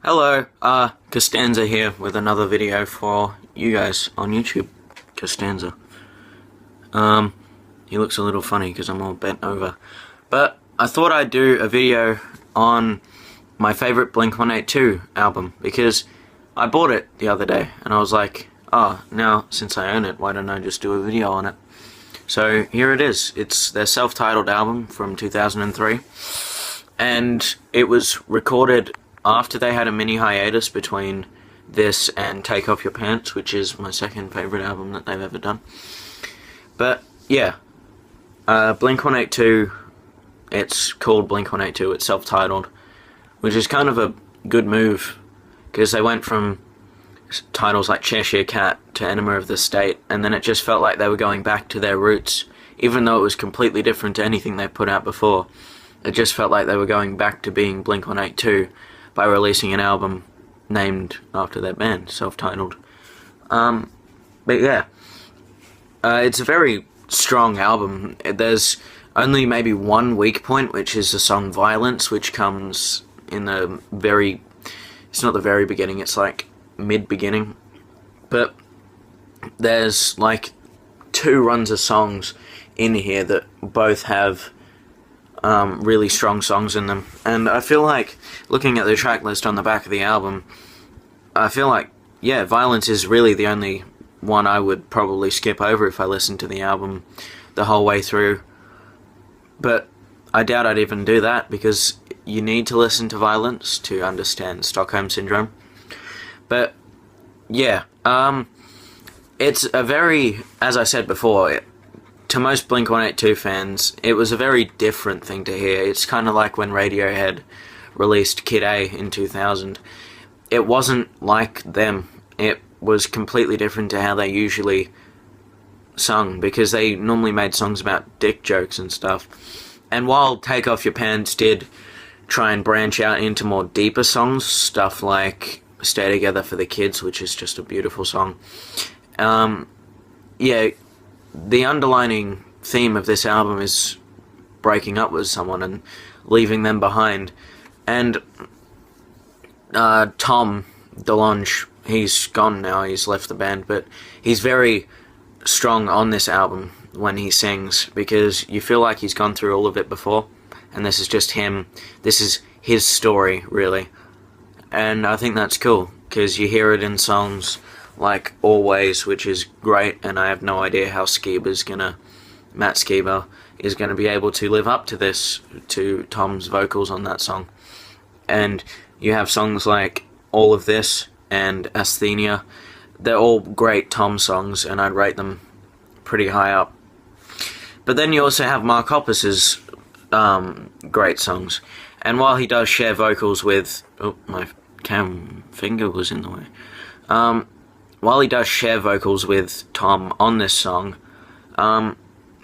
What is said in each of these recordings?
Hello, Costanza here with another video for you guys on YouTube. Costanza. He looks a little funny because I'm all bent over. But I thought I'd do a video on my favorite Blink-182 album because I bought it the other day and I was like, now since I own it, why don't I just do a video on it? So here it is. It's their self-titled album from 2003, and it was recorded after they had a mini hiatus between this and Take Off Your Pants, which is my second favorite album that they've ever done. But yeah, Blink-182, it's called Blink-182, it's self-titled, which is kind of a good move because they went from titles like Cheshire Cat to Enema of the State, and then it just felt like they were going back to their roots, even though it was completely different to anything they put out before. It just felt like they were going back to being Blink-182 by releasing an album named after their band, self-titled. But yeah, it's a very strong album. There's only maybe one weak point, which is the song Violence, which comes in the it's not the very beginning, it's like mid-beginning. But there's like two runs of songs in here that both have really strong songs in them, and I feel like, looking at the track list on the back of the album, I feel like, yeah, Violence is really the only one I would probably skip over if I listened to the album the whole way through. But I doubt I'd even do that, because you need to listen to Violence to understand Stockholm Syndrome. But yeah, it's a very, as I said before, to most Blink-182 fans, it was a very different thing to hear. It's kind of like when Radiohead released Kid A in 2000. It wasn't like them. It was completely different to how they usually sung, because they normally made songs about dick jokes and stuff. And while Take Off Your Pants did try and branch out into more deeper songs, stuff like Stay Together for the Kids, which is just a beautiful song, yeah, the underlining theme of this album is breaking up with someone and leaving them behind. And Tom DeLonge, he's gone now, he's left the band, but he's very strong on this album when he sings, because you feel like he's gone through all of it before, and this is just him. This is his story, really. And I think that's cool, because you hear it in songs like Always, which is great, and I have no idea how Matt Skiba is gonna be able to live up to this, to Tom's vocals on that song. And you have songs like All of This and Asthenia. They're all great Tom songs, and I'd rate them pretty high up. But then you also have Mark Hoppus's great songs, and while he does share vocals with... oh, my finger was in the way. While he does share vocals with Tom on this song,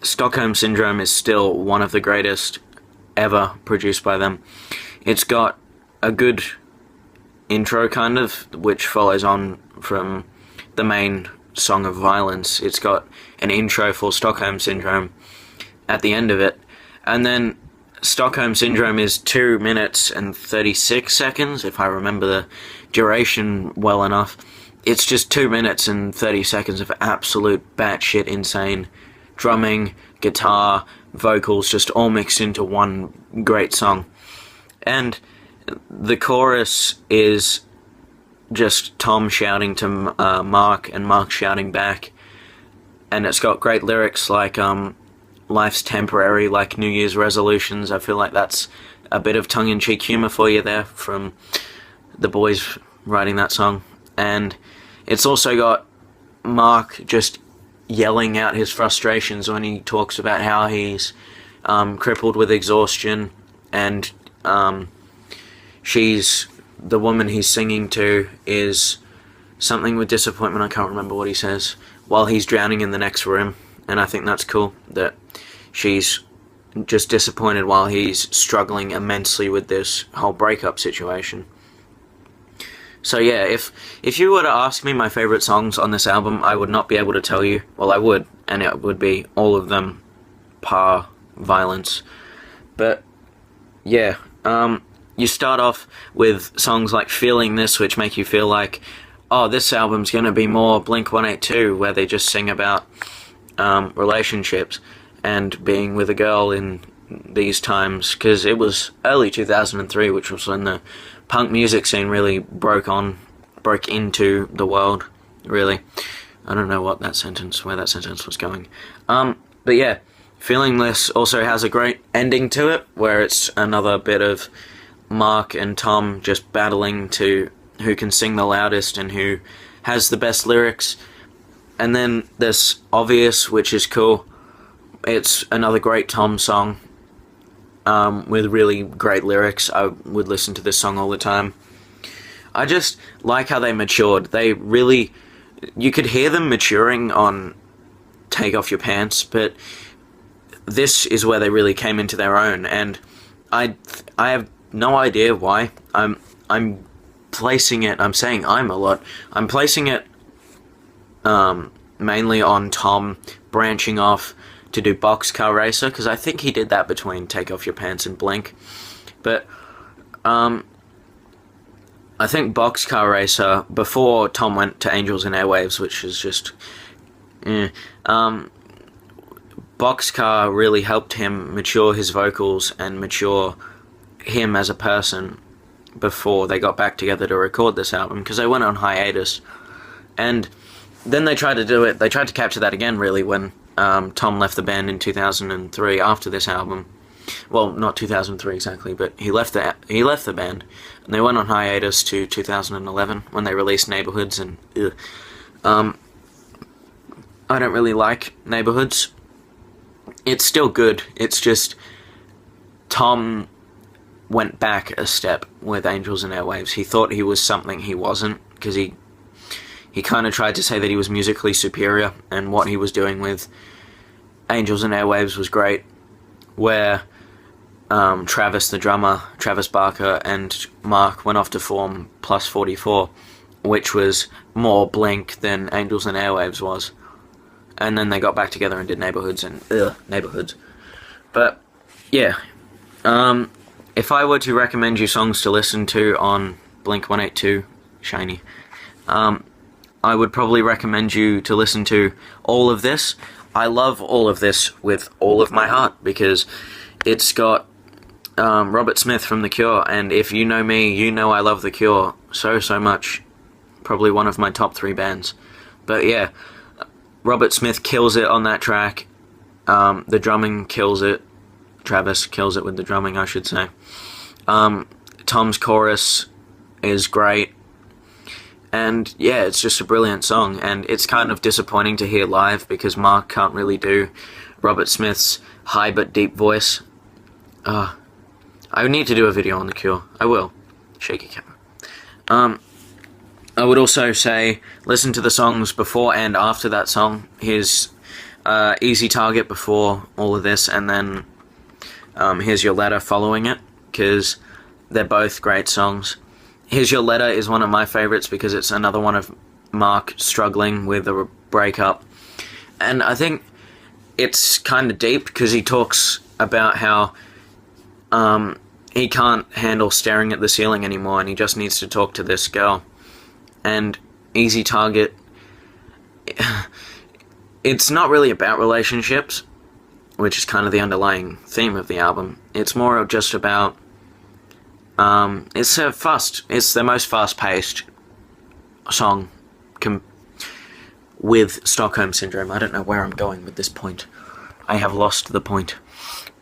Stockholm Syndrome is still one of the greatest ever produced by them. It's got a good intro, kind of, which follows on from the main song of Violence. It's got an intro for Stockholm Syndrome at the end of it, and then Stockholm Syndrome is 2 minutes and 36 seconds, if I remember the duration well enough. It's just 2 minutes and 30 seconds of absolute batshit insane drumming, guitar, vocals, just all mixed into one great song. And the chorus is just Tom shouting to Mark, and Mark shouting back. And it's got great lyrics like, life's temporary like New Year's resolutions. I feel like that's a bit of tongue-in-cheek humor for you there from the boys writing that song. And it's also got Mark just yelling out his frustrations when he talks about how he's crippled with exhaustion, and the woman he's singing to is something with disappointment, I can't remember what he says, while he's drowning in the next room. And I think that's cool, that she's just disappointed while he's struggling immensely with this whole breakup situation. So yeah, if you were to ask me my favourite songs on this album, I would not be able to tell you. Well, I would, and it would be all of them par Violence. But yeah, you start off with songs like Feeling This, which make you feel like, oh, this album's going to be more Blink-182, where they just sing about relationships and being with a girl in these times, because it was early 2003, which was when the punk music scene really broke into the world, really. I don't know where that sentence was going. But yeah, Feeling This also has a great ending to it, where it's another bit of Mark and Tom just battling to who can sing the loudest and who has the best lyrics. And then there's Obvious, which is cool. It's another great Tom song with really great lyrics. I would listen to this song all the time. I just like how they matured. They really... You could hear them maturing on Take Off Your Pants, but this is where they really came into their own, and I have no idea why. I'm placing it... I'm saying I'm a lot. I'm placing it mainly on Tom branching off to do Boxcar Racer, because I think he did that between Take Off Your Pants and Blink. But I think Boxcar Racer, before Tom went to Angels and Airwaves, which is just... Boxcar really helped him mature his vocals and mature him as a person before they got back together to record this album, because they went on hiatus. And then they tried to do it, they tried to capture that again, really, when Tom left the band in 2003 after this album. Well, not 2003 exactly, but he left the band, and they went on hiatus to 2011 when they released Neighborhoods. And I don't really like Neighborhoods. It's still good. It's just Tom went back a step with Angels and Airwaves. He thought he was something he wasn't, because he kind of tried to say that he was musically superior, and what he was doing with Angels and Airwaves was great, where Travis, the drummer, Travis Barker, and Mark went off to form Plus 44, which was more Blink than Angels and Airwaves was. And then they got back together and did Neighborhoods, and Neighborhoods. But yeah, if I were to recommend you songs to listen to on Blink-182, Shiny, I would probably recommend you to listen to All of This. I love All of This with all of my heart, because it's got Robert Smith from The Cure, and if you know me, you know I love The Cure so much. Probably one of my top 3 bands. But yeah, Robert Smith kills it on that track. The drumming kills it. Travis kills it with the drumming, I should say. Tom's chorus is great. And yeah, it's just a brilliant song, and it's kind of disappointing to hear live, because Mark can't really do Robert Smith's high but deep voice. I need to do a video on The Cure. I will. Shaky camera. I would also say, listen to the songs before and after that song. Here's Easy Target before All of This, and then Here's Your Letter following it, because they're both great songs. Here's Your Letter is one of my favorites, because it's another one of Mark struggling with a breakup. And I think it's kind of deep, because he talks about how he can't handle staring at the ceiling anymore, and he just needs to talk to this girl. And Easy Target, it's not really about relationships, which is kind of the underlying theme of the album. It's more just about... it's the most fast-paced song with Stockholm Syndrome. I don't know where I'm going with this point. I have lost the point.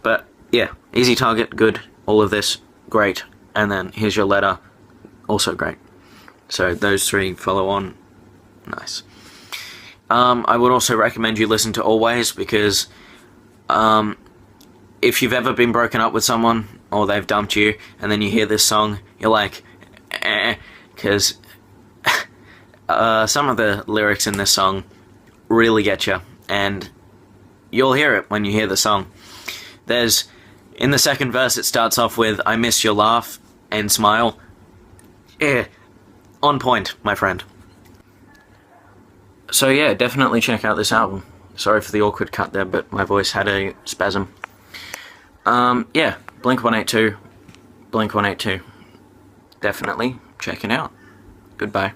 But yeah, Easy Target, good. All of This, great. And then Here's Your Letter, also great. So those 3 follow on. Nice. I would also recommend you listen to Always, because if you've ever been broken up with someone, or they've dumped you, and then you hear this song, you're like, because some of the lyrics in this song really get you, and you'll hear it when you hear the song. In the second verse, it starts off with, I miss your laugh and smile. On point, my friend. So yeah, definitely check out this album. Sorry for the awkward cut there, but my voice had a spasm. Yeah, Blink-182, Blink 182. Definitely check it out. Goodbye.